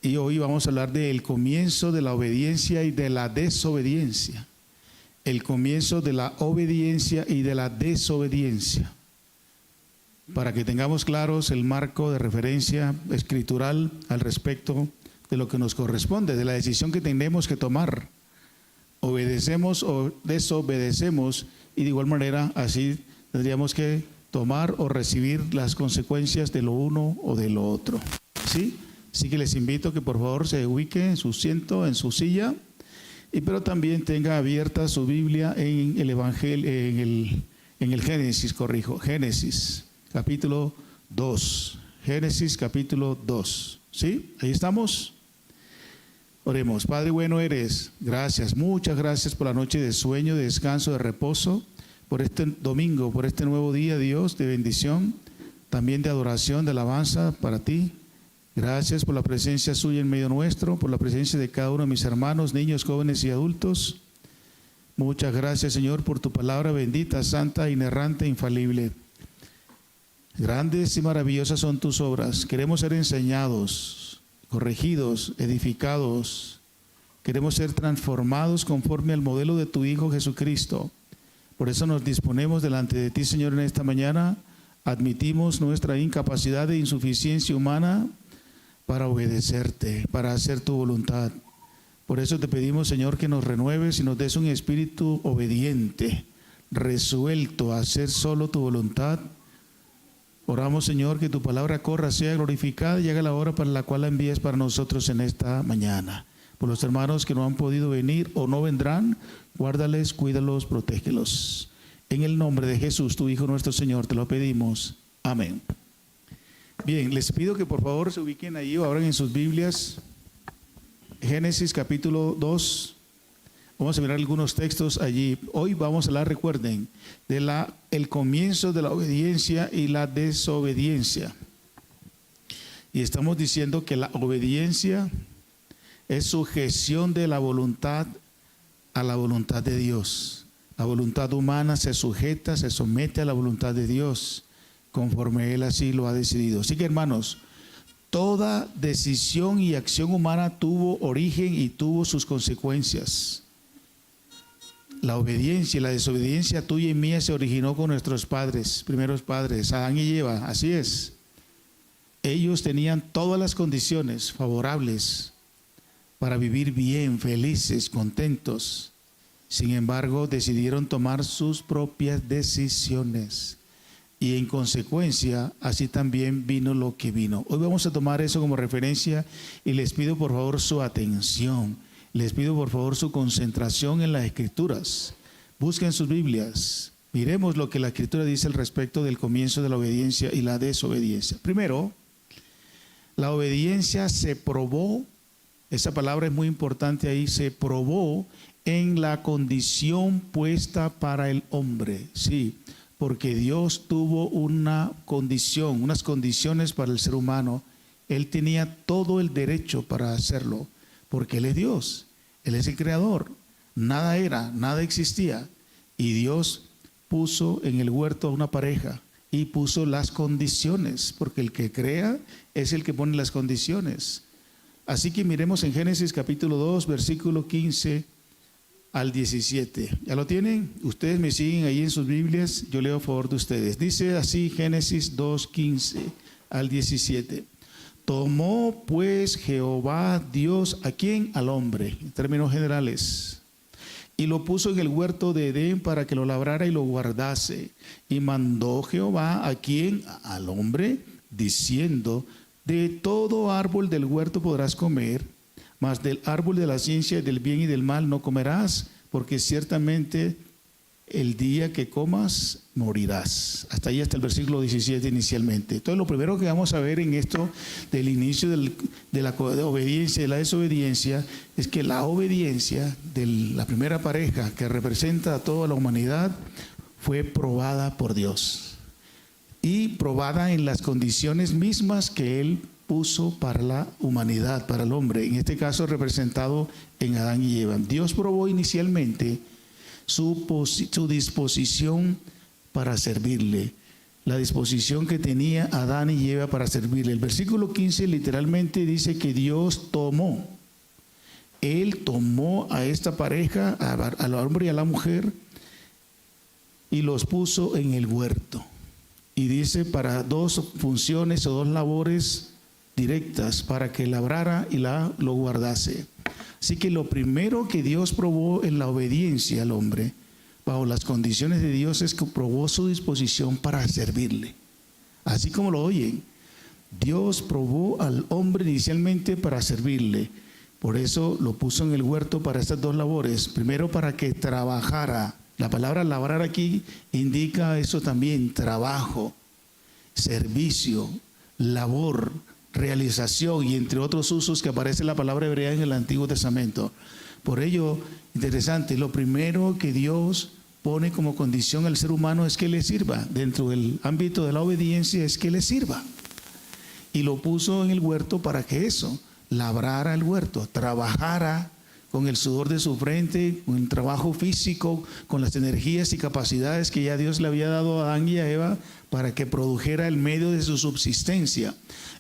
y hoy vamos a hablar del comienzo de la obediencia y de la desobediencia. El comienzo de la obediencia y de la desobediencia. Para que tengamos claros el marco de referencia escritural al respecto de lo que nos corresponde, de la decisión que tenemos que tomar. Obedecemos o desobedecemos, y de igual manera así tendríamos que tomar o recibir las consecuencias de lo uno o de lo otro. ¿Sí? Así que les invito a que por favor se ubique en su asiento, en su silla, pero también tenga abierta su Biblia en el Evangelio, en el Génesis, Génesis capítulo 2. Génesis capítulo 2. ¿Sí? Ahí estamos. Oremos. Padre bueno eres, gracias, muchas gracias por la noche de sueño, de descanso, de reposo, por este domingo, por este nuevo día, Dios, de bendición, también de adoración, de alabanza para ti. Gracias por la presencia suya en medio nuestro, por la presencia de cada uno de mis hermanos, niños, jóvenes y adultos. Muchas gracias, Señor, por tu palabra bendita, santa, inerrante, infalible. Grandes y maravillosas son tus obras. Queremos ser enseñados, corregidos, edificados. Queremos ser transformados conforme al modelo de tu Hijo Jesucristo. Por eso nos disponemos delante de ti, Señor, en esta mañana. Admitimos nuestra incapacidad e insuficiencia humana para obedecerte, para hacer tu voluntad. Por eso te pedimos, Señor, que nos renueves y nos des un espíritu obediente, resuelto a hacer solo tu voluntad. Oramos, Señor, que tu palabra corra, sea glorificada y haga la obra para la cual la envías para nosotros en esta mañana. Por los hermanos que no han podido venir o no vendrán, guárdales, cuídalos, protégelos. En el nombre de Jesús, tu Hijo nuestro Señor, te lo pedimos. Amén. Bien, les pido que por favor se ubiquen ahí o abran en sus Biblias. Génesis capítulo 2. Vamos a mirar algunos textos allí. Hoy vamos a hablar, recuerden, de el comienzo de la obediencia y la desobediencia. Y estamos diciendo que la obediencia es sujeción de la voluntad a la voluntad de Dios. La voluntad humana se sujeta, se somete a la voluntad de Dios, conforme Él así lo ha decidido. Así que, hermanos, toda decisión y acción humana tuvo origen y tuvo sus consecuencias. La obediencia y la desobediencia tuya y mía se originó con nuestros padres, primeros padres, Adán y Eva, así es. Ellos tenían todas las condiciones favorables para vivir bien, felices, contentos. Sin embargo, decidieron tomar sus propias decisiones. Y en consecuencia, así también vino lo que vino. Hoy vamos a tomar eso como referencia y les pido por favor su atención. Les pido por favor su concentración en las Escrituras. Busquen sus Biblias. Miremos lo que la Escritura dice al respecto del comienzo de la obediencia y la desobediencia. Primero, la obediencia se probó. Esa palabra es muy importante ahí. Se probó en la condición puesta para el hombre. Sí, porque Dios tuvo una condición, unas condiciones para el ser humano. Él tenía todo el derecho para hacerlo, porque Él es Dios, Él es el creador. Nada era, nada existía. Y Dios puso en el huerto a una pareja y puso las condiciones, porque el que crea es el que pone las condiciones. Así que miremos en Génesis capítulo 2, versículo 15 al 17. ¿Ya lo tienen? Ustedes me siguen ahí en sus Biblias, yo leo a favor de ustedes. Dice así Génesis 2, 15 al 17. Tomó pues Jehová Dios, ¿a quién? Al hombre, en términos generales, y lo puso en el huerto de Edén para que lo labrara y lo guardase. Y mandó Jehová, ¿a quién? Al hombre, diciendo: de todo árbol del huerto podrás comer, mas del árbol de la ciencia del bien y del mal no comerás, porque ciertamente el día que comas morirás. Hasta ahí, hasta el versículo 17 inicialmente. Entonces, lo primero que vamos a ver en esto del inicio de la obediencia y la desobediencia es que la obediencia de la primera pareja, que representa a toda la humanidad, fue probada por Dios y probada en las condiciones mismas que Él puso para la humanidad, para el hombre, en este caso representado en Adán y Eva. Dios probó inicialmente su disposición para servirle. la disposición que tenía Adán y Eva para servirle. El versículo 15 literalmente dice que Dios tomó. Él tomó a esta pareja, al hombre y a la mujer, y los puso en el huerto. Y dice para dos funciones o dos labores directas, para que labrara y lo guardase. Así que lo primero que Dios probó en la obediencia al hombre, bajo las condiciones de Dios, es que probó su disposición para servirle. Así como lo oyen, Dios probó al hombre inicialmente para servirle. Por eso lo puso en el huerto para estas dos labores. Primero, para que trabajara. La palabra labrar aquí indica eso también: trabajo, servicio, labor, realización, y entre otros usos que aparece la palabra hebrea en el Antiguo Testamento. Por ello, interesante, lo primero que Dios pone como condición al ser humano es que le sirva. Dentro del ámbito de la obediencia es que le sirva. Y lo puso en el huerto para que eso, labrara el huerto, trabajara con el sudor de su frente, con el trabajo físico, con las energías y capacidades que ya Dios le había dado a Adán y a Eva para que produjera el medio de su subsistencia.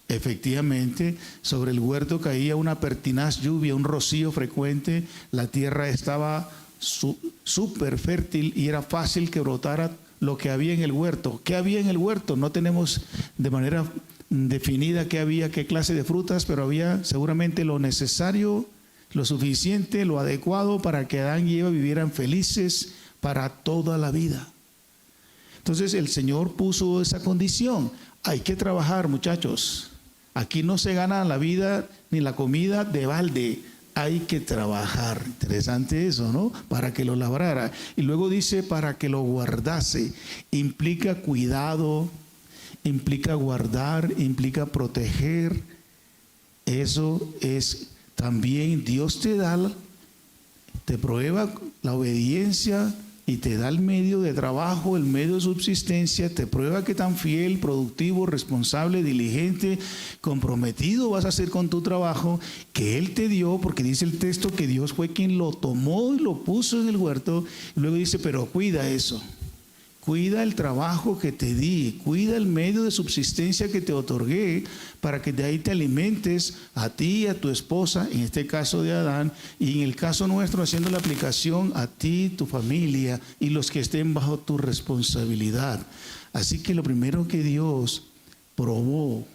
Efectivamente, sobre el huerto caía una pertinaz lluvia, un rocío frecuente, la tierra estaba súper fértil y era fácil que brotara lo que había en el huerto. ¿Qué había en el huerto? No tenemos de manera definida qué había, qué clase de frutas, pero había seguramente lo necesario, lo suficiente, lo adecuado para que Adán y Eva vivieran felices para toda la vida. Entonces el Señor puso esa condición. Hay que trabajar, muchachos. Aquí no se gana la vida ni la comida de balde. Hay que trabajar. Interesante eso, ¿no? Para que lo labrara. Y luego dice para que lo guardase. Implica cuidado, implica guardar, implica proteger. Eso es también Dios te prueba la obediencia y te da el medio de trabajo, el medio de subsistencia, te prueba qué tan fiel, productivo, responsable, diligente, comprometido vas a ser con tu trabajo que Él te dio, porque dice el texto que Dios fue quien lo tomó y lo puso en el huerto. Y luego dice, pero cuida eso. Cuida el trabajo que te di, cuida el medio de subsistencia que te otorgué para que de ahí te alimentes a ti y a tu esposa, en este caso de Adán, y en el caso nuestro haciendo la aplicación a ti, tu familia y los que estén bajo tu responsabilidad. Así que lo primero que Dios probó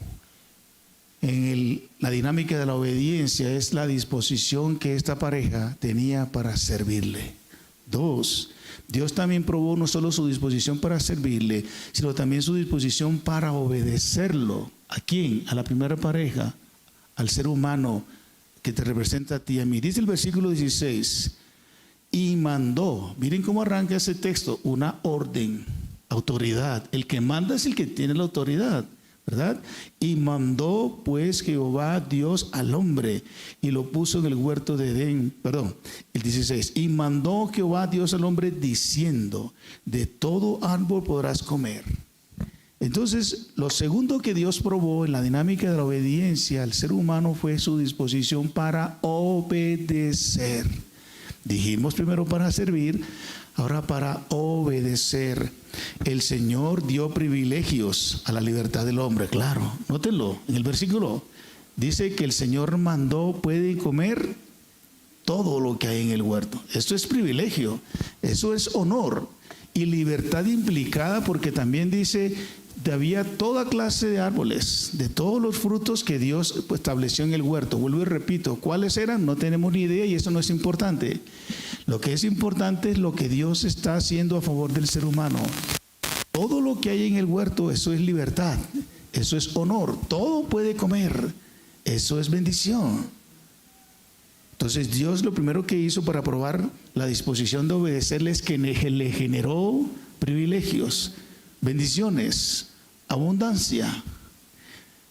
en la dinámica de la obediencia es la disposición que esta pareja tenía para servirle. 2. Dios también probó no solo su disposición para servirle, sino también su disposición para obedecerlo. ¿A quién? A la primera pareja, al ser humano que te representa a ti y a mí. Dice el versículo 16, y mandó, miren cómo arranca ese texto, una orden, autoridad. El que manda es el que tiene la autoridad, ¿verdad? Y mandó pues Jehová Dios al hombre y lo puso en el huerto de Edén, el 16, y mandó Jehová Dios al hombre diciendo, de todo árbol podrás comer. Entonces, lo segundo que Dios probó en la dinámica de la obediencia al ser humano fue su disposición para obedecer. Dijimos primero para servir, ahora para obedecer. El Señor dio privilegios a la libertad del hombre, claro, nótenlo, en el versículo dice que el Señor mandó, pueden comer todo lo que hay en el huerto. Esto es privilegio, eso es honor y libertad implicada, porque también dice había toda clase de árboles, de todos los frutos que Dios estableció en el huerto. Vuelvo y repito, ¿cuáles eran? No tenemos ni idea y eso no es importante. Lo que es importante es lo que Dios está haciendo a favor del ser humano. Todo lo que hay en el huerto, eso es libertad, eso es honor, todo puede comer, eso es bendición. Entonces Dios lo primero que hizo para probar la disposición de obedecerle es que le generó privilegios, bendiciones, abundancia.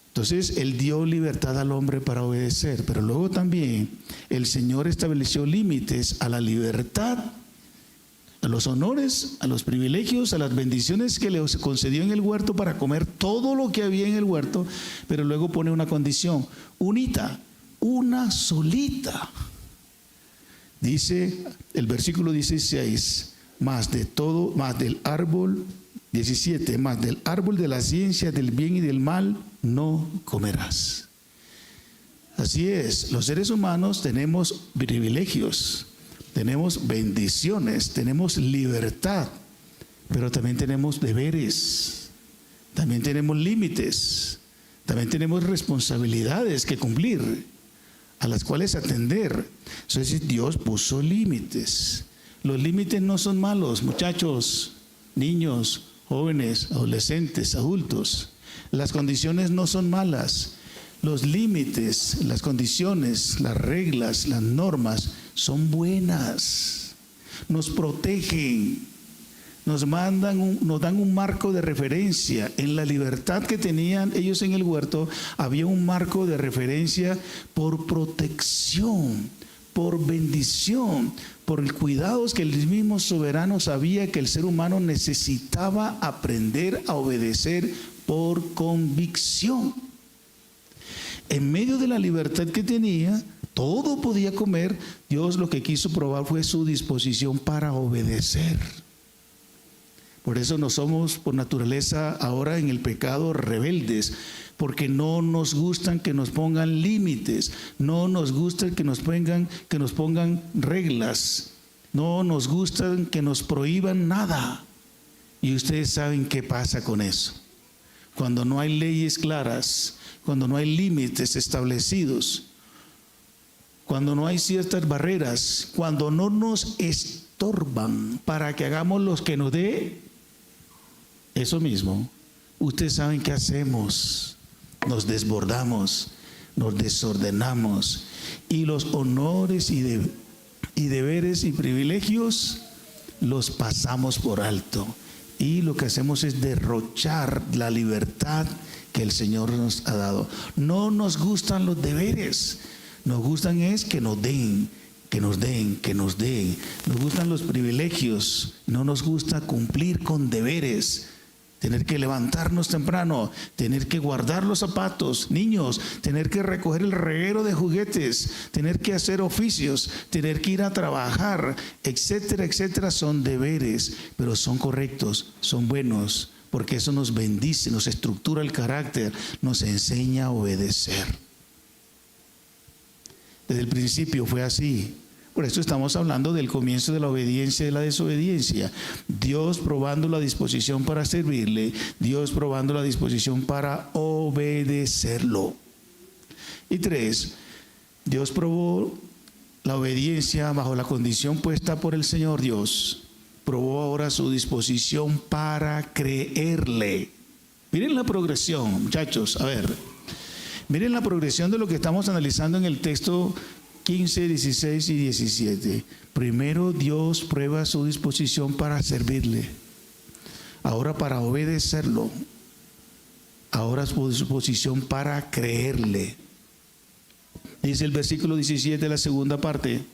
Entonces Él dio libertad al hombre para obedecer, pero luego también el Señor estableció límites a la libertad, a los honores, a los privilegios, a las bendiciones que le concedió en el huerto para comer todo lo que había en el huerto, pero luego pone una condición, una solita. Dice el versículo 16, más del árbol 17, más del árbol de la ciencia del bien y del mal no comerás. Así es, los seres humanos tenemos privilegios, tenemos bendiciones, tenemos libertad, pero también tenemos deberes, también tenemos límites, también tenemos responsabilidades que cumplir, a las cuales atender. Entonces Dios puso límites. Los límites no son malos, muchachos, niños, jóvenes, adolescentes, adultos. Las condiciones no son malas. Los límites, las condiciones, las reglas, las normas son buenas. Nos protegen, nos dan un marco de referencia. En la libertad que tenían ellos en el huerto, había un marco de referencia por protección, por bendición, por el cuidado que el mismo soberano sabía que el ser humano necesitaba aprender a obedecer por convicción. En medio de la libertad que tenía, todo podía comer. Dios lo que quiso probar fue su disposición para obedecer. Por eso no somos por naturaleza ahora en el pecado rebeldes, porque no nos gustan que nos pongan límites, no nos gusta que nos pongan reglas, no nos gustan que nos prohíban nada. Y ustedes saben qué pasa con eso. Cuando no hay leyes claras, cuando no hay límites establecidos, cuando no hay ciertas barreras, cuando no nos estorban para que hagamos lo que nos dé, eso mismo, ustedes saben qué hacemos. Nos desbordamos, nos desordenamos, y los honores y deberes y privilegios los pasamos por alto, y lo que hacemos es derrochar la libertad que el Señor nos ha dado. No nos gustan los deberes, nos gustan es que nos den, que nos den, que nos den. Nos gustan los privilegios, no nos gusta cumplir con deberes. Tener que levantarnos temprano, tener que guardar los zapatos, niños, tener que recoger el reguero de juguetes, tener que hacer oficios, tener que ir a trabajar, etcétera, etcétera, son deberes, pero son correctos, son buenos, porque eso nos bendice, nos estructura el carácter, nos enseña a obedecer. Desde el principio fue así. Por eso estamos hablando del comienzo de la obediencia y de la desobediencia. Dios probando la disposición para servirle, Dios probando la disposición para obedecerlo. Y 3, Dios probó la obediencia bajo la condición puesta por el Señor Dios. Probó ahora su disposición para creerle. Miren la progresión, muchachos, a ver. Miren la progresión de lo que estamos analizando en el texto 15, 16 y 17. Primero Dios prueba su disposición para servirle. Ahora para obedecerlo. Ahora su disposición para creerle. Dice el versículo 17, la segunda parte.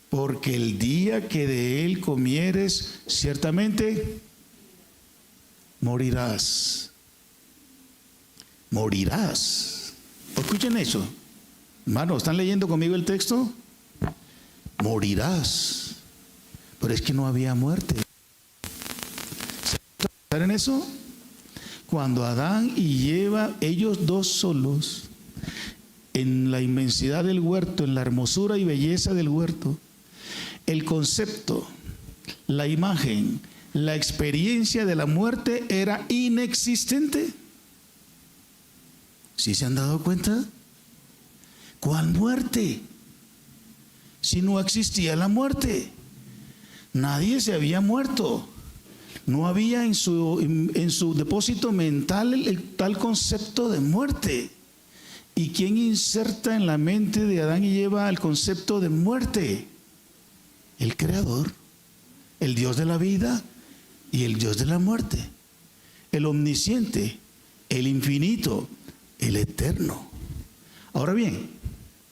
Porque el día que de él comieres, ciertamente morirás. Morirás. Escuchen eso. Hermano, ¿están leyendo conmigo el texto? Morirás. Pero es que no había muerte. ¿Se puede pensar en eso? Cuando Adán y Eva, ellos dos solos, en la inmensidad del huerto, en la hermosura y belleza del huerto, el concepto, la imagen, la experiencia de la muerte era inexistente. ¿Sí se han dado cuenta? ¿Cuál muerte? Si no existía la muerte. Nadie se había muerto. No había en su depósito mental el tal concepto de muerte. ¿Y quién inserta en la mente de Adán y Eva el concepto de muerte? El Creador, el Dios de la vida y el Dios de la muerte, el omnisciente, el infinito, el eterno. Ahora bien,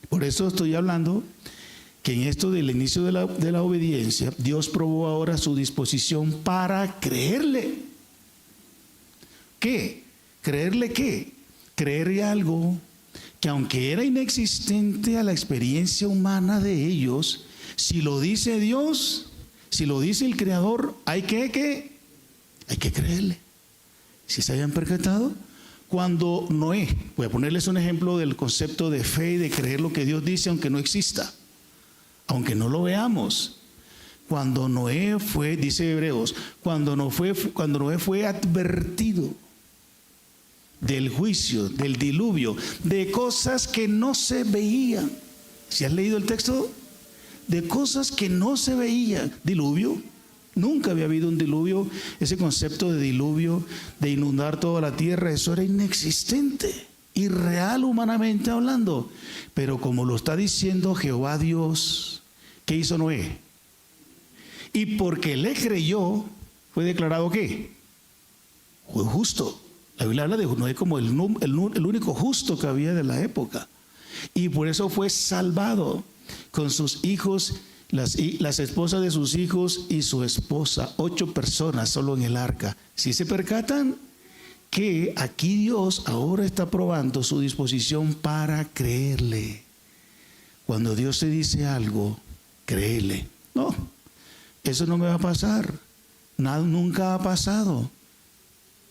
por eso estoy hablando que en esto del inicio de la obediencia, Dios probó ahora su disposición para creerle. ¿Qué? ¿Creerle qué? Creerle algo que aunque era inexistente a la experiencia humana de ellos, si lo dice Dios, si lo dice el Creador, hay que Hay que creerle. ¿Sí se habían percatado? Cuando Noé, voy a ponerles un ejemplo del concepto de fe y de creer lo que Dios dice aunque no exista, aunque no lo veamos. Cuando Noé fue, dice Hebreos, cuando Noé fue advertido del juicio, del diluvio, de cosas que no se veían. ¿Si has leído el texto? De cosas que no se veían. Diluvio. Nunca había habido un diluvio. Ese concepto de diluvio, de inundar toda la tierra, eso era inexistente, irreal humanamente hablando. Pero como lo está diciendo Jehová Dios, ¿qué hizo Noé? Y porque le creyó, fue declarado ¿qué? Fue justo. La Biblia habla de Noé como el único justo que había de la época. Y por eso fue salvado con sus hijos, las esposas de sus hijos y su esposa, 8 personas solo en el arca. Si se percatan que aquí Dios ahora está probando su disposición para creerle. Cuando Dios te dice algo, créele. No, eso no me va a pasar. Nada, nunca ha pasado.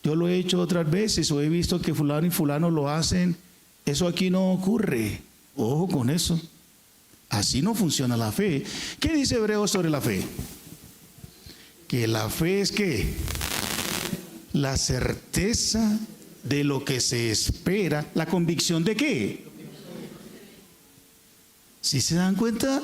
Yo lo he hecho otras veces o he visto que fulano y fulano lo hacen. Eso aquí no ocurre. Ojo con eso. Así no funciona la fe. ¿Qué dice Hebreos sobre la fe? Que la fe es ¿qué? La certeza de lo que se espera. ¿La convicción de qué? ¿Sí se dan cuenta?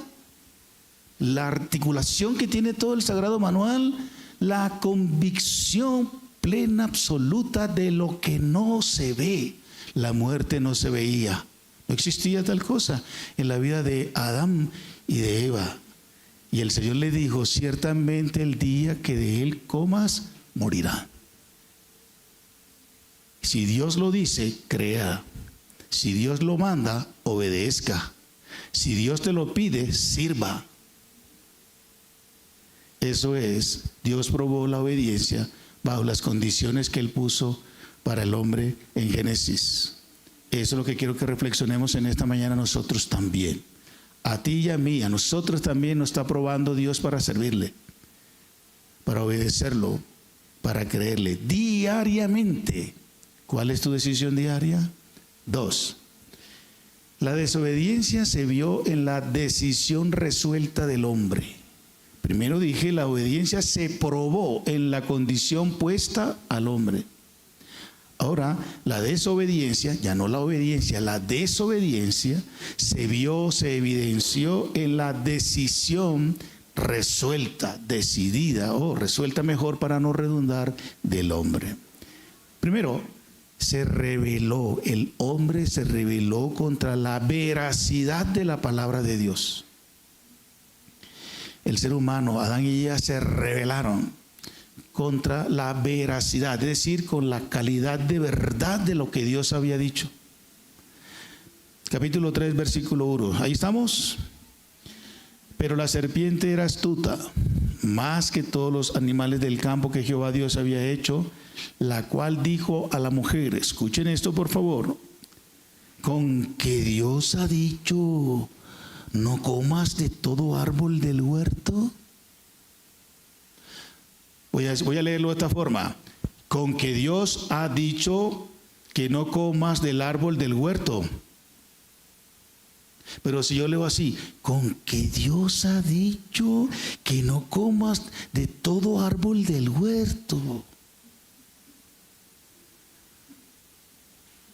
La articulación que tiene todo el Sagrado Manual, la convicción plena, absoluta de lo que no se ve. La muerte no se veía. No existía tal cosa en la vida de Adán y de Eva. Y el Señor le dijo, ciertamente el día que de él comas, morirá. Si Dios lo dice, crea. Si Dios lo manda, obedezca. Si Dios te lo pide, sirva. Eso es, Dios probó la obediencia bajo las condiciones que Él puso para el hombre en Génesis. Eso es lo que quiero que reflexionemos en esta mañana nosotros también. A ti y a mí, a nosotros también nos está probando Dios para servirle, para obedecerlo, para creerle diariamente. ¿Cuál es tu decisión diaria? 2. La desobediencia se vio en la decisión resuelta del hombre. Primero dije, la obediencia se probó en la condición puesta al hombre. Ahora, la desobediencia, ya no la obediencia, la desobediencia se vio, se evidenció en la decisión resuelta, decidida, o resuelta mejor para no redundar, del hombre. Primero, se rebeló, el hombre se rebeló contra la veracidad de la palabra de Dios. El ser humano, Adán y Eva, se rebelaron contra la veracidad, es decir, con la calidad de verdad de lo que Dios había dicho. Capítulo 3, versículo 1. Ahí estamos. Pero la serpiente era astuta, más que todos los animales del campo que Jehová Dios había hecho, la cual dijo a la mujer, escuchen esto por favor, con que Dios ha dicho, no comas de todo árbol del huerto. Voy a leerlo de esta forma. Con que Dios ha dicho que no comas del árbol del huerto. Pero si yo leo así, con que Dios ha dicho que no comas de todo árbol del huerto.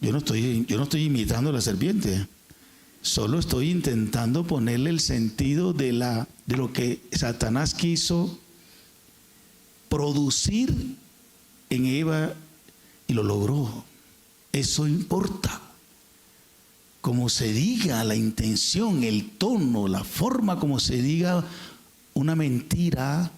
Yo no estoy imitando a la serpiente. Solo estoy intentando ponerle el sentido de lo que Satanás quiso producir en Eva y lo logró. Eso importa. Como se diga, la intención, el tono, la forma como se diga una mentira,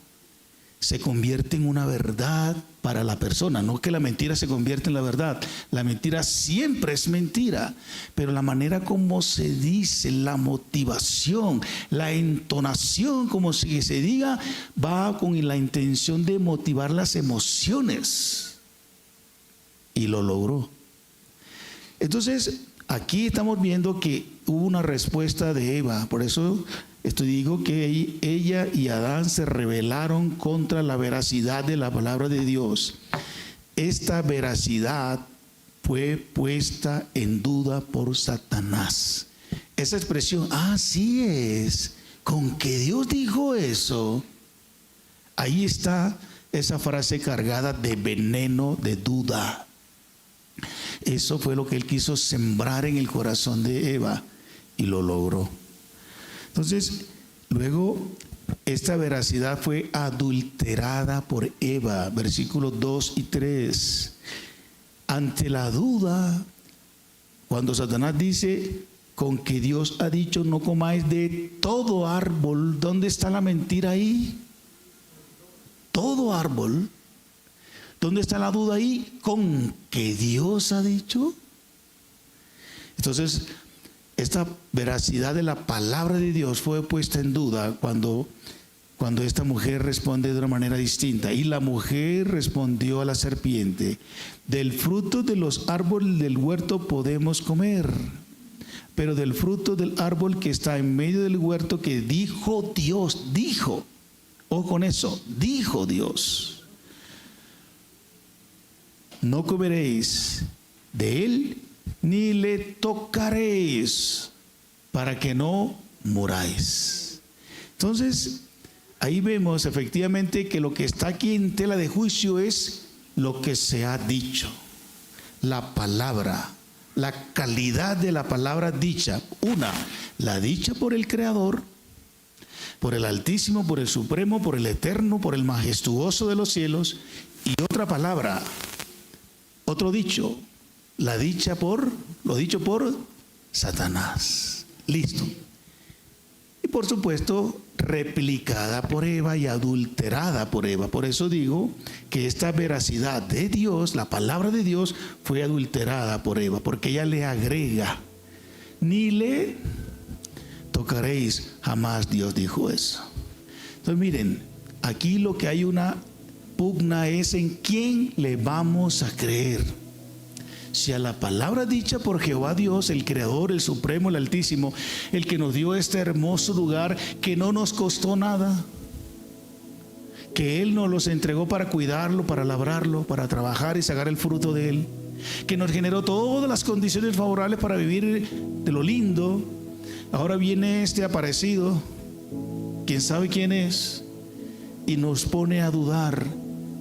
se convierte en una verdad para la persona. No que la mentira se convierta en la verdad. La mentira siempre es mentira, pero la manera como se dice, la motivación, la entonación, como si se diga, va con la intención de motivar las emociones. Y lo logró. Entonces, Aquí estamos viendo que hubo una respuesta de Eva. Por eso digo que ella y Adán se rebelaron contra la veracidad de la palabra de Dios. Esta veracidad fue puesta en duda por Satanás. Esa expresión, así es, con que Dios dijo eso, ahí está esa frase cargada de veneno, de duda. Eso fue lo que él quiso sembrar en el corazón de Eva y lo logró. Entonces, luego esta veracidad fue adulterada por Eva, versículos 2 y 3. Ante la duda, cuando Satanás dice, con que Dios ha dicho no comáis de todo árbol, ¿dónde está la mentira ahí? Todo árbol. ¿Dónde está la duda ahí? ¿Con que Dios ha dicho? Entonces, esta veracidad de la palabra de Dios fue puesta en duda cuando esta mujer responde de una manera distinta. Y la mujer respondió a la serpiente, del fruto de los árboles del huerto podemos comer, pero del fruto del árbol que está en medio del huerto que dijo Dios, dijo, ojo con eso, dijo Dios, no comeréis de él, ni le tocaréis, para que no muráis. Entonces, ahí vemos efectivamente que lo que está aquí en tela de juicio es lo que se ha dicho, la palabra, la calidad de la palabra dicha. Una, la dicha por el Creador, por el Altísimo, por el Supremo, por el Eterno, por el Majestuoso de los cielos. Y otra palabra, otro dicho, lo dicho por Satanás. Listo. Y por supuesto, replicada por Eva y adulterada por Eva. Por eso digo que esta veracidad de Dios, la palabra de Dios, fue adulterada por Eva, porque ella le agrega, ni le tocaréis, jamás Dios dijo eso. Entonces miren, aquí lo que hay una pugna es en quién le vamos a creer. Si a la palabra dicha por Jehová Dios, el Creador, el Supremo, el Altísimo, el que nos dio este hermoso lugar que no nos costó nada, que Él nos los entregó para cuidarlo, para labrarlo, para trabajar y sacar el fruto de Él, que nos generó todas las condiciones favorables para vivir de lo lindo. Ahora viene este aparecido, quién sabe quién es, y nos pone a dudar,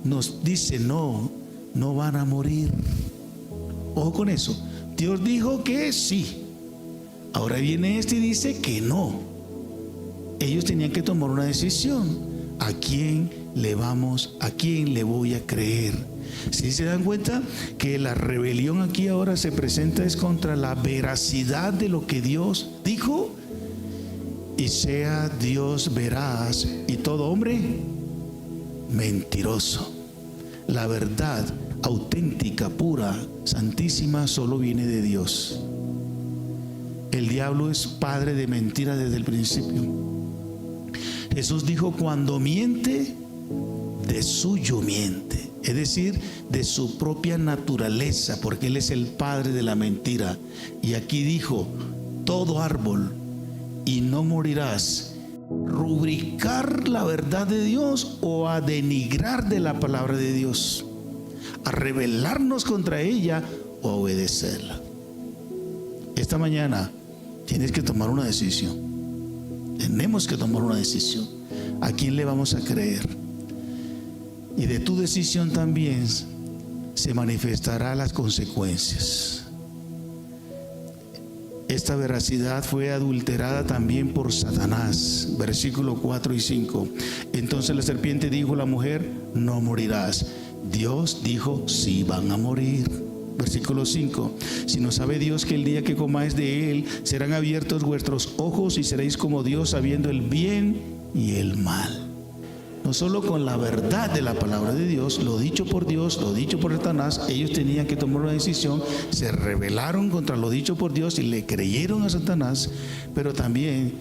nos dice no van a morir. Ojo con eso, Dios dijo que sí, ahora viene este y dice que no. Ellos tenían que tomar una decisión, ¿a quién le vamos, a quién le voy a creer? Si se dan cuenta que la rebelión aquí ahora se presenta es contra la veracidad de lo que Dios dijo, y sea Dios veraz y todo hombre mentiroso. La verdad auténtica, pura, santísima, solo viene de Dios. El diablo es padre de mentira desde el principio. Jesús dijo, cuando miente, de suyo miente, es decir, de su propia naturaleza, porque Él es el padre de la mentira. Y aquí dijo, todo árbol, y no morirás. Rubricar la verdad de Dios o a denigrar de la palabra de Dios, a rebelarnos contra ella o a obedecerla. Esta mañana tienes que tomar una decisión. Tenemos que tomar una decisión. ¿A quién le vamos a creer? Y de tu decisión también se manifestarán las consecuencias. Esta veracidad fue adulterada también por Satanás. Versículos 4 y 5. Entonces la serpiente dijo a la mujer, no morirás. Dios dijo, sí van a morir. Versículo 5. Si no sabe Dios que el día que comáis de él serán abiertos vuestros ojos y seréis como Dios, sabiendo el bien y el mal. No solo con la verdad de la palabra de Dios, lo dicho por Dios, lo dicho por Satanás, ellos tenían que tomar una decisión, se rebelaron contra lo dicho por Dios y le creyeron a Satanás, pero también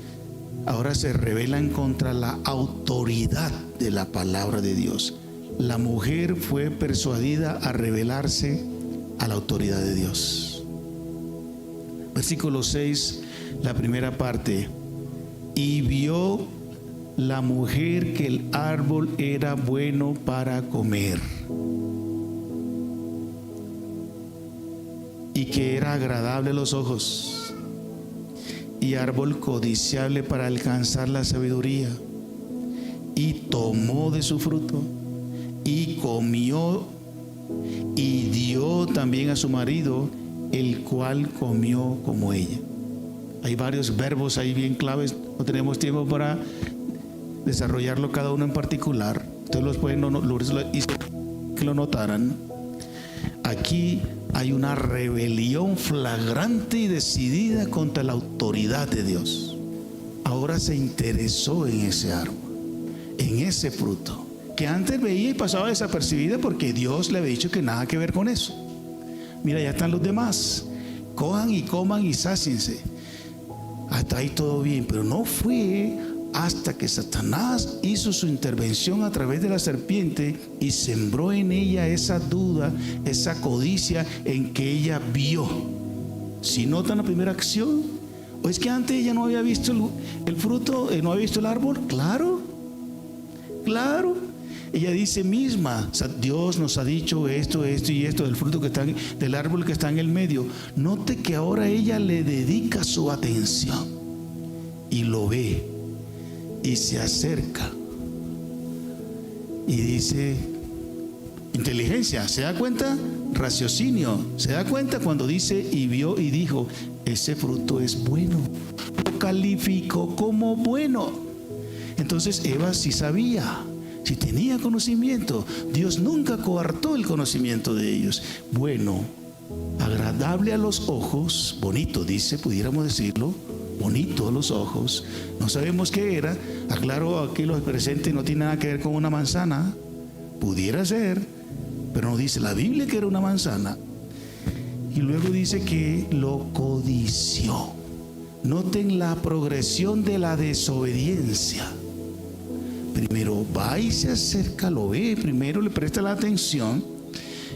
ahora se rebelan contra la autoridad de la palabra de Dios. La mujer fue persuadida a rebelarse a la autoridad de Dios. Versículo 6, la primera parte. Y vio la mujer que el árbol era bueno para comer y que era agradable a los ojos y árbol codiciable para alcanzar la sabiduría, y tomó de su fruto y comió y dio también a su marido, el cual comió como ella. Hay varios verbos ahí bien claves, no tenemos tiempo para desarrollarlo cada uno en particular. Ustedes los pueden, que lo notaran. Aquí hay una rebelión flagrante y decidida contra la autoridad de Dios. Ahora se interesó en ese árbol, en ese fruto, que antes veía y pasaba desapercibida porque Dios le había dicho que nada que ver con eso. Mira, ya están los demás, cojan y coman y sáciense. Hasta ahí todo bien, pero no fue hasta que Satanás hizo su intervención a través de la serpiente y sembró en ella esa duda, esa codicia en que ella vio. ¿Si notan la primera acción? ¿O es que antes ella no había visto el fruto, no había visto el árbol? Claro, claro. Ella dice misma, Dios nos ha dicho esto y esto del fruto que está, del árbol que está en el medio. Note que ahora ella le dedica su atención y lo ve y se acerca y dice, inteligencia, ¿se da cuenta? Raciocinio, ¿se da cuenta? Cuando dice y vio y dijo, ese fruto es bueno, lo calificó como bueno. Entonces Eva sí sabía, si tenía conocimiento. Dios nunca coartó el conocimiento de ellos. Bueno, agradable a los ojos, bonito, dice, pudiéramos decirlo, bonito a los ojos. No sabemos qué era. Aclaro, aquí los presentes no tiene nada que ver con una manzana. Pudiera ser, pero no dice la Biblia que era una manzana. Y luego dice que lo codició. Noten la progresión de la desobediencia. Primero va y se acerca, lo ve, primero le presta la atención,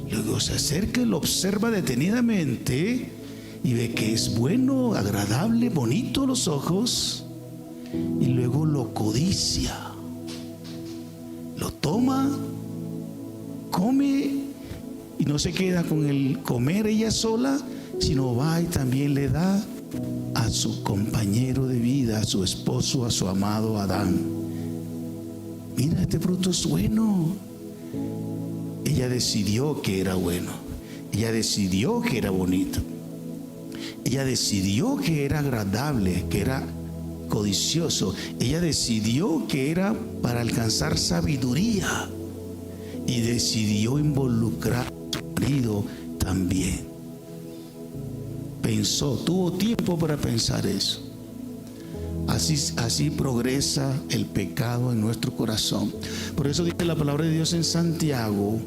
luego se acerca y lo observa detenidamente y ve que es bueno, agradable, bonito a los ojos, y luego lo codicia, lo toma, come, y no se queda con el comer ella sola, sino va y también le da a su compañero de vida, a su esposo, a su amado Adán. Mira, este fruto es bueno. Ella decidió que era bueno. Ella decidió que era bonito. Ella decidió que era agradable, que era codicioso. Ella decidió que era para alcanzar sabiduría. Y decidió involucrar a su marido también. Pensó, tuvo tiempo para pensar eso. Así progresa el pecado en nuestro corazón. Por eso dice la palabra de Dios en Santiago,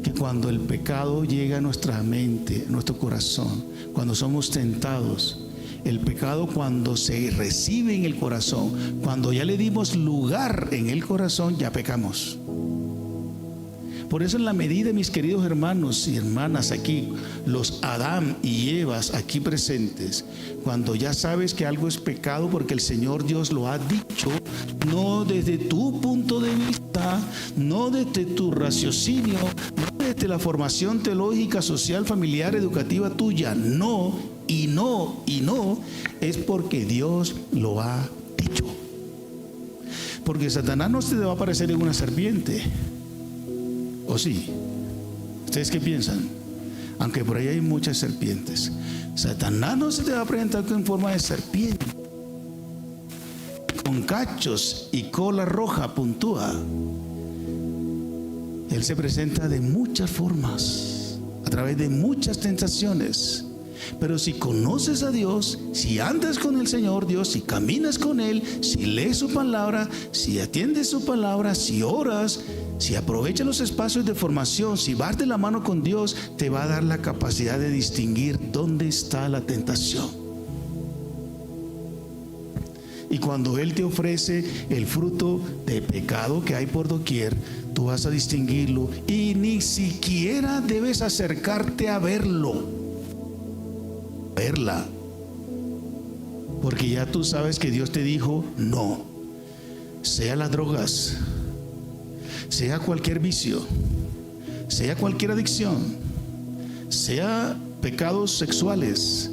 que cuando el pecado llega a nuestra mente, a nuestro corazón, cuando somos tentados, el pecado cuando se recibe en el corazón, cuando ya le dimos lugar en el corazón, ya pecamos. Por eso, en la medida, mis queridos hermanos y hermanas aquí, los Adán y Evas aquí presentes, cuando ya sabes que algo es pecado porque el Señor Dios lo ha dicho, no desde tu punto de vista, no desde tu raciocinio, no desde la formación teológica, social, familiar, educativa tuya, no, y no, y no, es porque Dios lo ha dicho. Porque Satanás no se te va a aparecer en una serpiente. ¿O sí? ¿Ustedes qué piensan? Aunque por ahí hay muchas serpientes, Satanás no se te va a presentar en forma de serpiente, con cachos y cola roja puntúa. Él se presenta de muchas formas, a través de muchas tentaciones. Pero si conoces a Dios, si andas con el Señor Dios, si caminas con Él, si lees su palabra, si atiendes su palabra, si oras, si aprovechas los espacios de formación, si vas de la mano con Dios, te va a dar la capacidad de distinguir dónde está la tentación. Y cuando Él te ofrece el fruto de pecado que hay por doquier, tú vas a distinguirlo y ni siquiera debes acercarte a verlo, verla, Porque ya tú sabes que Dios te dijo no. Sea las drogas, sea cualquier vicio, sea cualquier adicción, sea pecados sexuales,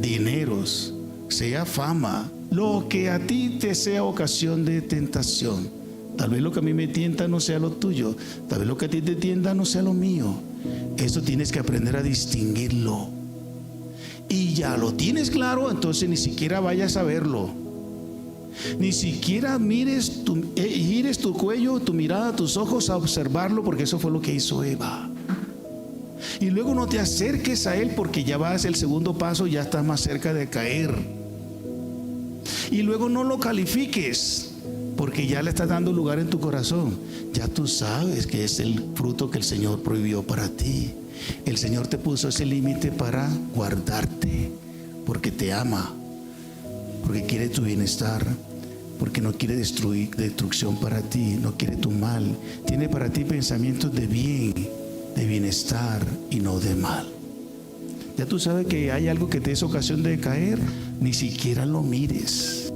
dineros, sea fama, lo que a ti te sea ocasión de tentación. Tal vez lo que a mí me tienta no sea lo tuyo, tal vez lo que a ti te tienta no sea lo mío. Eso tienes que aprender a distinguirlo. Y ya lo tienes claro, entonces ni siquiera vayas a verlo. Ni siquiera gires tu cuello, tu mirada, tus ojos a observarlo, porque eso fue lo que hizo Eva. Y luego no te acerques a él, porque ya vas el segundo paso, ya estás más cerca de caer. Y luego no lo califiques, porque ya le estás dando lugar en tu corazón. Ya tú sabes que es el fruto que el Señor prohibió para ti. El Señor te puso ese límite para guardarte, porque te ama, porque quiere tu bienestar, porque no quiere destrucción para ti, no quiere tu mal. Tiene para ti pensamientos de bien, de bienestar y no de mal. Ya tú sabes que hay algo que te es ocasión de caer, ni siquiera lo mires,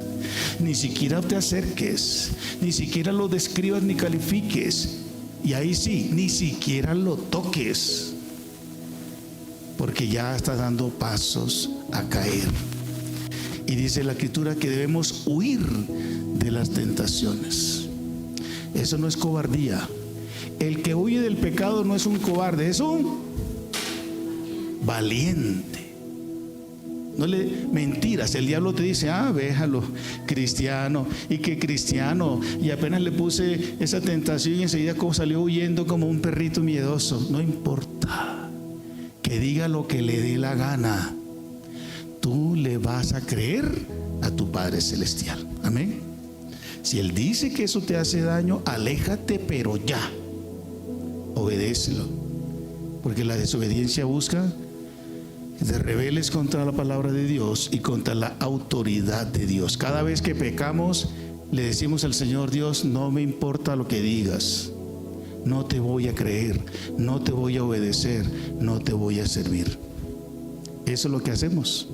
ni siquiera te acerques, ni siquiera lo describas ni califiques. Y ahí sí, ni siquiera lo toques, porque ya estás dando pasos a caer. Y dice la Escritura que debemos huir de las tentaciones. Eso no es cobardía. El que huye del pecado no es un cobarde, es un valiente. No le mentiras. El diablo te dice: véjalo, cristiano, y que cristiano, y apenas le puse esa tentación y enseguida salió huyendo como un perrito miedoso. No importa, que diga lo que le dé la gana, tú le vas a creer a tu Padre Celestial. Amén. Si Él dice que eso te hace daño, aléjate, pero ya. Obedécelo, porque la desobediencia busca que te rebeles contra la palabra de Dios y contra la autoridad de Dios. Cada vez que pecamos, le decimos al Señor: Dios, no me importa lo que digas, no te voy a creer, no te voy a obedecer, no te voy a servir. Eso es lo que hacemos.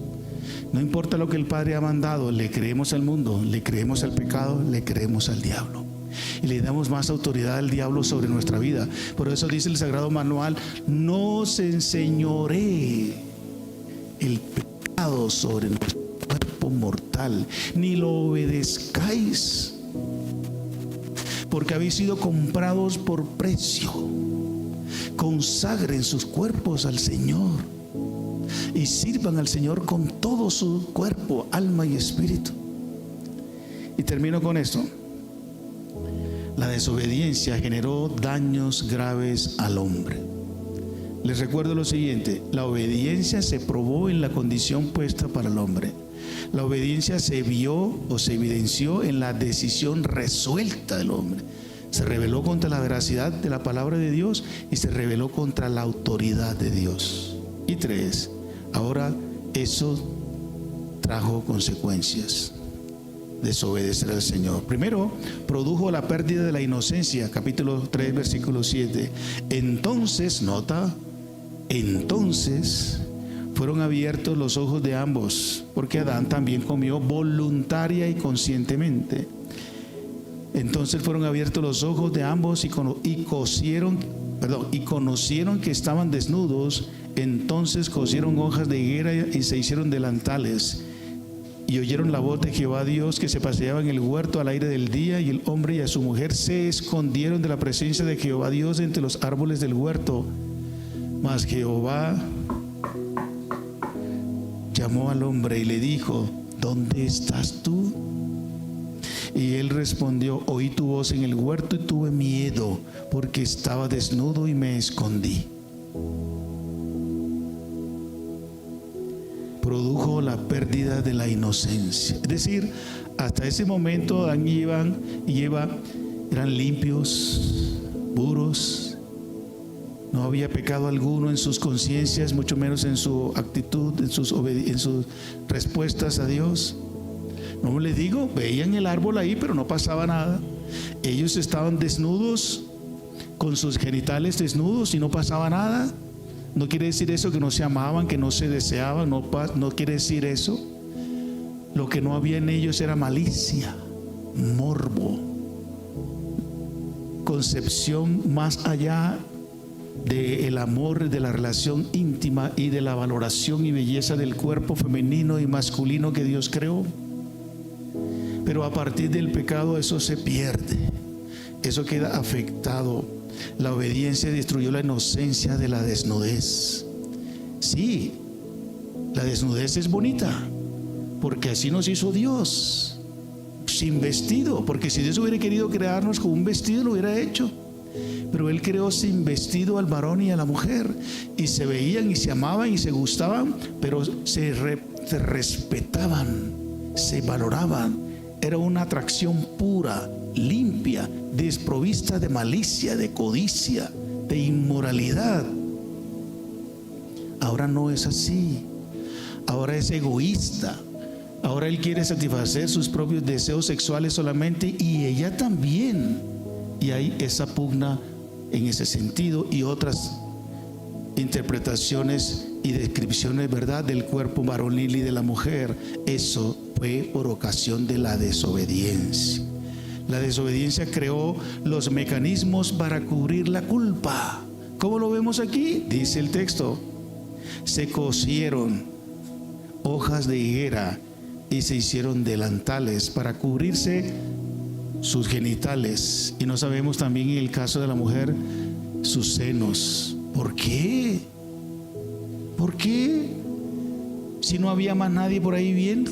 No importa lo que el Padre ha mandado, le creemos al mundo, le creemos al pecado, le creemos al diablo. Y le damos más autoridad al diablo sobre nuestra vida. Por eso dice el Sagrado Manual: no se enseñoree el pecado sobre nuestro cuerpo mortal, ni lo obedezcáis, porque habéis sido comprados por precio. Consagren sus cuerpos al Señor y sirvan al Señor con todo su cuerpo, alma y espíritu. Y termino con esto. La desobediencia generó daños graves al hombre. Les recuerdo lo siguiente: la obediencia se probó en la condición puesta para el hombre. La obediencia se vio o se evidenció en la decisión resuelta del hombre. Se rebeló contra la veracidad de la palabra de Dios y se rebeló contra la autoridad de Dios. Y 3, ahora eso trajo consecuencias. Desobedecer al Señor. Primero, produjo la pérdida de la inocencia. Capítulo 3, versículo 7. Entonces, nota, entonces fueron abiertos los ojos de ambos, porque Adán también comió voluntaria y conscientemente. Entonces fueron abiertos los ojos de ambos y conocieron que estaban desnudos. Entonces cosieron hojas de higuera y se hicieron delantales. Y oyeron la voz de Jehová Dios que se paseaba en el huerto al aire del día, y el hombre y a su mujer se escondieron de la presencia de Jehová Dios entre los árboles del huerto. Mas Jehová llamó al hombre y le dijo: ¿dónde estás tú? Y él respondió: oí tu voz en el huerto y tuve miedo, porque estaba desnudo y me escondí. Produjo la pérdida de la inocencia. Es decir, hasta ese momento Adán y Eva eran limpios, puros. No había pecado alguno en sus conciencias, mucho menos en su actitud, en sus respuestas a Dios. No les digo, veían el árbol ahí, pero no pasaba nada. Ellos estaban desnudos, con sus genitales desnudos, y no pasaba nada. No quiere decir eso que no se amaban, que no se deseaban, no quiere decir eso. Lo que no había en ellos era malicia, morbo, concepción más allá del amor, de la relación íntima y de la valoración y belleza del cuerpo femenino y masculino que Dios creó. Pero a partir del pecado eso se pierde, eso queda afectado. La obediencia destruyó la inocencia de la desnudez. Sí, la desnudez es bonita, porque así nos hizo Dios, sin vestido, porque si Dios hubiera querido crearnos con un vestido lo hubiera hecho. Pero Él creó sin vestido al varón y a la mujer, y se veían y se amaban y se gustaban, pero se respetaban, se valoraban. Era una atracción pura, limpia, desprovista de malicia, de codicia, de inmoralidad. Ahora no es así. Ahora es egoísta. Ahora él quiere satisfacer sus propios deseos sexuales solamente, y ella también. Y hay esa pugna en ese sentido y otras interpretaciones y descripciones, ¿verdad?, del cuerpo varonil y de la mujer. Eso fue por ocasión de la desobediencia. La desobediencia creó los mecanismos para cubrir la culpa. ¿Cómo lo vemos aquí? Dice el texto: se cosieron hojas de higuera y se hicieron delantales para cubrirse sus genitales. Y no sabemos también en el caso de la mujer sus senos. ¿Por qué? ¿Por qué? Si no había más nadie por ahí viendo.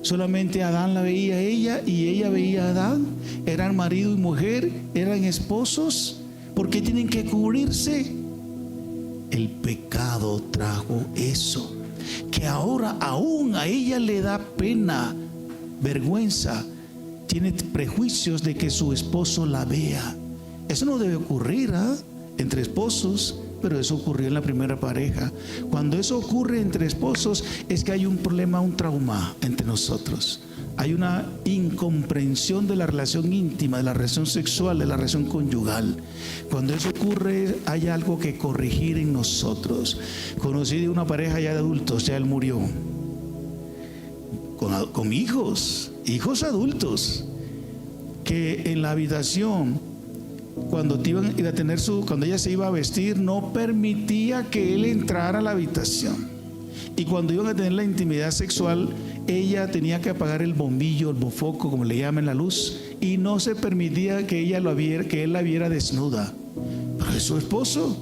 Solamente Adán la veía a ella y ella veía a Adán. Eran marido y mujer, eran esposos. ¿Por qué tienen que cubrirse? El pecado trajo eso, que ahora aún a ella le da pena, vergüenza, tiene prejuicios de que su esposo la vea. Eso no debe ocurrir entre esposos, pero eso ocurrió en la primera pareja. Cuando eso ocurre entre esposos es que hay un problema, un trauma entre nosotros. Hay una incomprensión de la relación íntima, de la relación sexual, de la relación conyugal. Cuando eso ocurre hay algo que corregir en nosotros. Conocí de una pareja ya de adultos, ya él murió, con hijos adultos, que en la habitación, cuando ella se iba a vestir, no permitía que él entrara a la habitación. Y cuando iban a tener la intimidad sexual, ella tenía que apagar el bombillo, el bofoco, como le llaman, la luz, y no se permitía que él la viera desnuda. Pero es su esposo.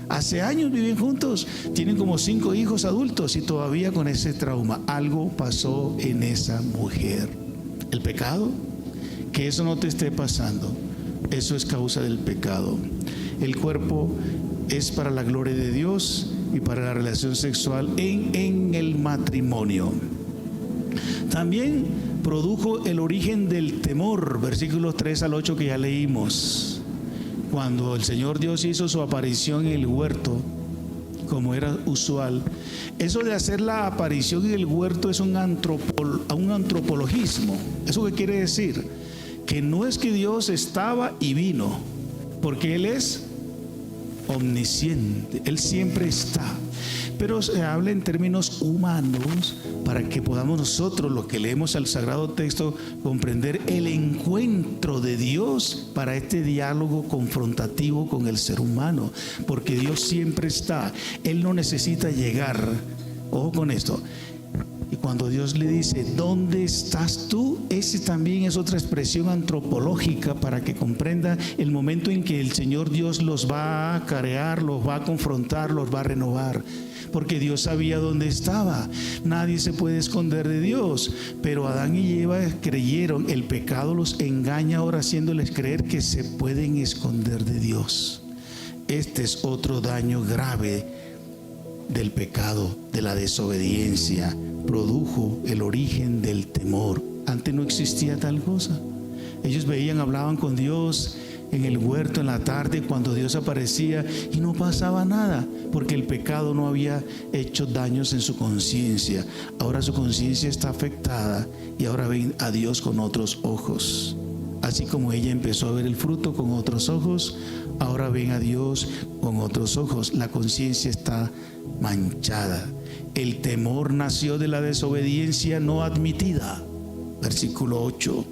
Hace años viven juntos, tienen como 5 hijos adultos y todavía con ese trauma. Algo pasó en esa mujer. El pecado, que eso no te esté pasando, eso es causa del pecado. El cuerpo es para la gloria de Dios y para la relación sexual en el matrimonio. También produjo el origen del temor, versículos 3 al 8 que ya leímos. Cuando el Señor Dios hizo su aparición en el huerto, como era usual. Eso de hacer la aparición en el huerto es un antropologismo. ¿Eso qué quiere decir? Que no es que Dios estaba y vino, porque Él es omnisciente, Él siempre está. Pero se habla en términos humanos para que podamos nosotros, los que leemos al Sagrado Texto, comprender el encuentro de Dios para este diálogo confrontativo con el ser humano, porque Dios siempre está. Él no necesita llegar. Ojo con esto. Y cuando Dios le dice, ¿dónde estás tú? Ese también es otra expresión antropológica para que comprenda el momento en que el Señor Dios los va a acarear, los va a confrontar, los va a renovar. Porque Dios sabía dónde estaba. Nadie se puede esconder de Dios. Pero Adán y Eva creyeron, el pecado los engaña ahora haciéndoles creer que se pueden esconder de Dios. Este es otro daño grave del pecado, de la desobediencia. Produjo el origen del temor. Antes no existía tal cosa. Ellos veían, hablaban con Dios en el huerto en la tarde cuando Dios aparecía y no pasaba nada, porque el pecado no había hecho daños en su conciencia. Ahora su conciencia está afectada y ahora ven a Dios con otros ojos. Así como ella empezó a ver el fruto con otros ojos, ahora ven a Dios con otros ojos. La conciencia está manchada. El temor nació de la desobediencia no admitida. Versículo 8.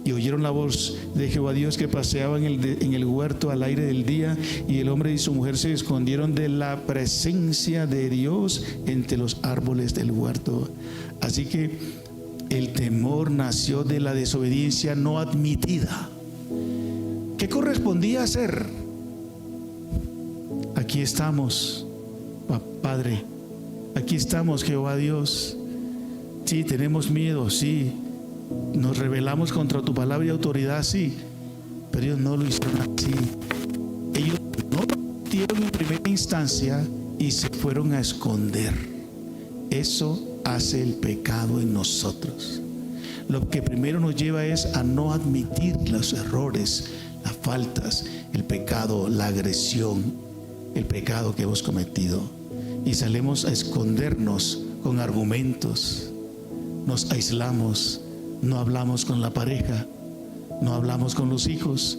Y oyeron la voz de Jehová Dios que paseaba en el huerto al aire del día, y el hombre y su mujer se escondieron de la presencia de Dios entre los árboles del huerto. Así que el temor nació de la desobediencia no admitida. ¿Qué correspondía hacer? Aquí estamos, Padre. Aquí estamos, Jehová Dios. Sí, tenemos miedo, sí. Nos rebelamos contra tu palabra y autoridad, sí. Pero ellos no lo hicieron así. Ellos no lo admitieron en primera instancia y se fueron a esconder. Eso hace el pecado en nosotros. Lo que primero nos lleva es a no admitir los errores, las faltas, el pecado, la agresión, el pecado que hemos cometido. Y salimos a escondernos con argumentos. Nos aislamos. No hablamos con la pareja, no hablamos con los hijos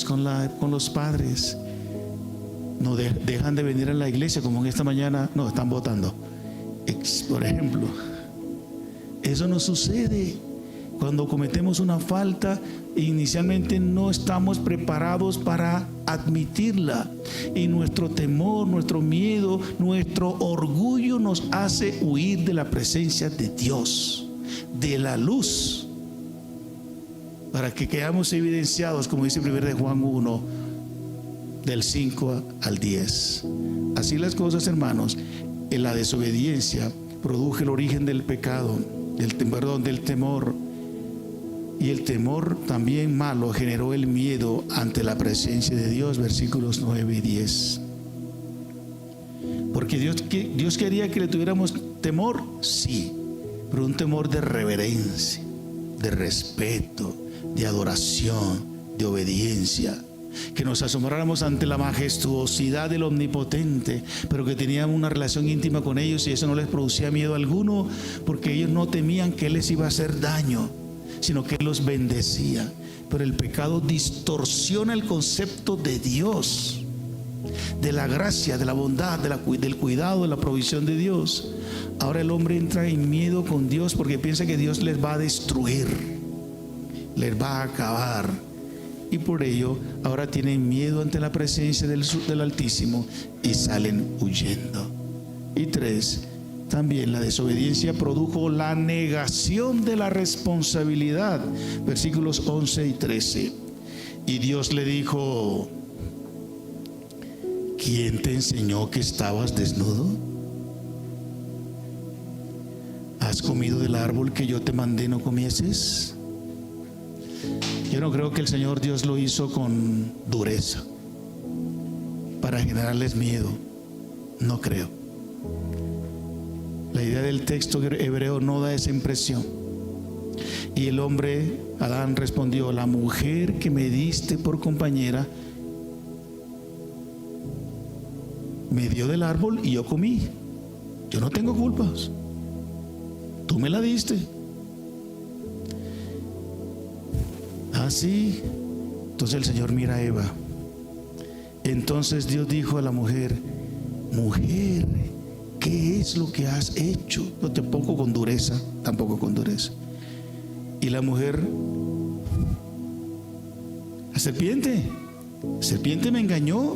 con los padres. No dejan de venir a la iglesia, como en esta mañana nos están votando, por ejemplo. Eso no sucede. Cuando cometemos una falta, inicialmente no estamos preparados para admitirla, y nuestro temor, nuestro miedo, nuestro orgullo nos hace huir de la presencia de Dios, de la luz, para que quedamos evidenciados, como dice 1 de Juan 1, del 5 al 10. Así las cosas, hermanos. En la desobediencia produjo el origen del pecado, del temor. Y el temor también malo generó el miedo ante la presencia de Dios, versículos 9 y 10. Porque Dios quería que le tuviéramos temor, sí, pero un temor de reverencia, de respeto, de adoración, de obediencia. Que nos asombráramos ante la majestuosidad del Omnipotente, pero que teníamos una relación íntima con ellos, y eso no les producía miedo alguno, porque ellos no temían que Él les iba a hacer daño, sino que Él los bendecía. Pero el pecado distorsiona el concepto de Dios, de la gracia, de la bondad, del cuidado, de la provisión de Dios. Ahora el hombre entra en miedo con Dios porque piensa que Dios les va a destruir, les va a acabar, y por ello ahora tienen miedo ante la presencia del Altísimo y salen huyendo. Y 3, también la desobediencia produjo la negación de la responsabilidad, versículos 11 y 13. Y Dios le dijo: ¿quién te enseñó que estabas desnudo? ¿Has comido del árbol que yo te mandé no comieses? Yo no creo que el Señor Dios lo hizo con dureza para generarles miedo. No creo. La idea del texto hebreo no da esa impresión. Y el hombre, Adán, respondió: la mujer que me diste por compañera me dio del árbol y yo comí. Yo no tengo culpas. Tú me la diste. Así. Entonces el Señor mira a Eva. Entonces Dios dijo a la mujer: mujer, ¿qué es lo que has hecho? No, tampoco con dureza, tampoco con dureza. Y la mujer: la serpiente me engañó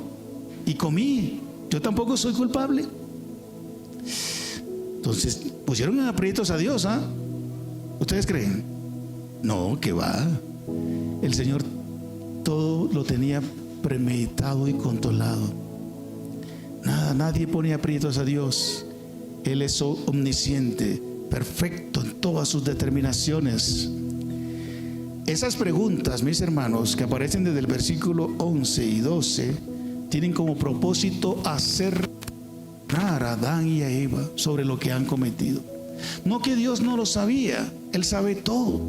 y comí. Yo tampoco soy culpable. Entonces pusieron en aprietos a Dios, ¿ah? ¿Ustedes creen? No, que va. El Señor todo lo tenía premeditado y controlado. Nadie pone aprietos a Dios. Él es omnisciente, perfecto en todas sus determinaciones. Esas preguntas, mis hermanos, que aparecen desde el versículo 11 y 12, tienen como propósito hacer a Adán y a Eva sobre lo que han cometido. No que Dios no lo sabía, Él sabe todo.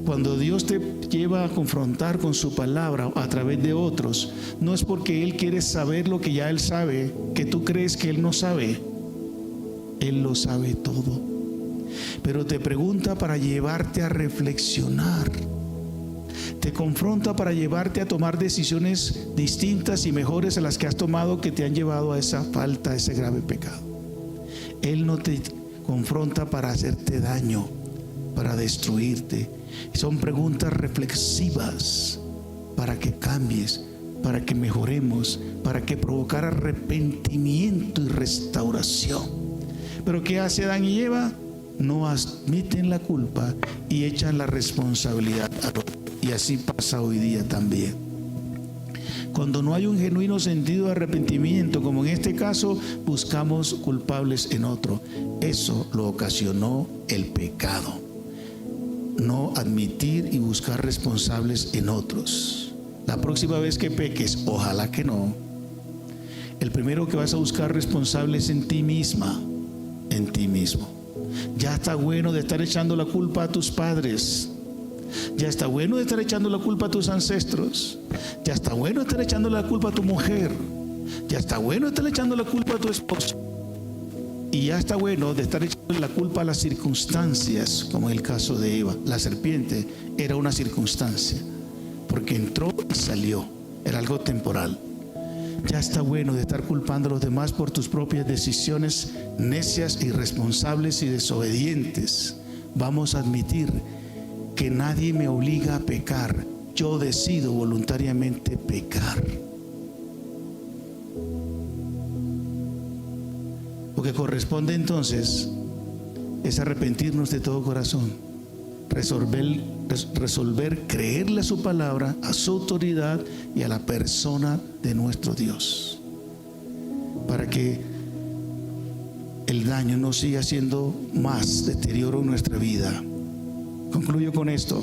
Cuando Dios te lleva a confrontar con su palabra a través de otros, no es porque Él quiere saber lo que ya Él sabe, que tú crees que Él no sabe. Él lo sabe todo, pero te pregunta para llevarte a reflexionar. Te confronta para llevarte a tomar decisiones distintas y mejores a las que has tomado, que te han llevado a esa falta, a ese grave pecado. Él no te confronta para hacerte daño, para destruirte. Son preguntas reflexivas para que cambies, para que mejoremos, para que provocar arrepentimiento y restauración. Pero ¿qué hace Adán y Eva? No admiten la culpa y echan la responsabilidad a otro. Y así pasa hoy día también. Cuando no hay un genuino sentido de arrepentimiento, como en este caso, buscamos culpables en otro. Eso lo ocasionó el pecado. No admitir y buscar responsables en otros. La próxima vez que peques, ojalá que no, el primero que vas a buscar responsable es en ti misma, en ti mismo. Ya está bueno de estar echando la culpa a tus padres. Ya está bueno de estar echando la culpa a tus ancestros. Ya está bueno de estar echando la culpa a tu mujer. Ya está bueno de estar echando la culpa a tu esposo. Y ya está bueno de estar echando la culpa a las circunstancias, como en el caso de Eva. La serpiente era una circunstancia, porque entró y salió. Era algo temporal. Ya está bueno de estar culpando a los demás por tus propias decisiones necias, irresponsables y desobedientes. Vamos a admitir que nadie me obliga a pecar. Yo decido voluntariamente pecar. Lo que corresponde entonces es arrepentirnos de todo corazón, resolver creerle a su palabra, a su autoridad y a la persona de nuestro Dios, para que el daño no siga siendo más deterioro en nuestra vida. Concluyo con esto.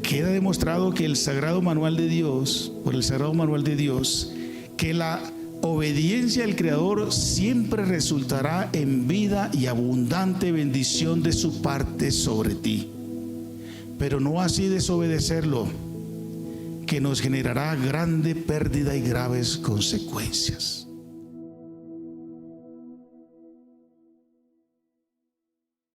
Queda demostrado que el sagrado manual de Dios, por el sagrado manual de Dios, que la obediencia al Creador siempre resultará en vida y abundante bendición de su parte sobre ti, pero no así desobedecerlo, que nos generará grande pérdida y graves consecuencias.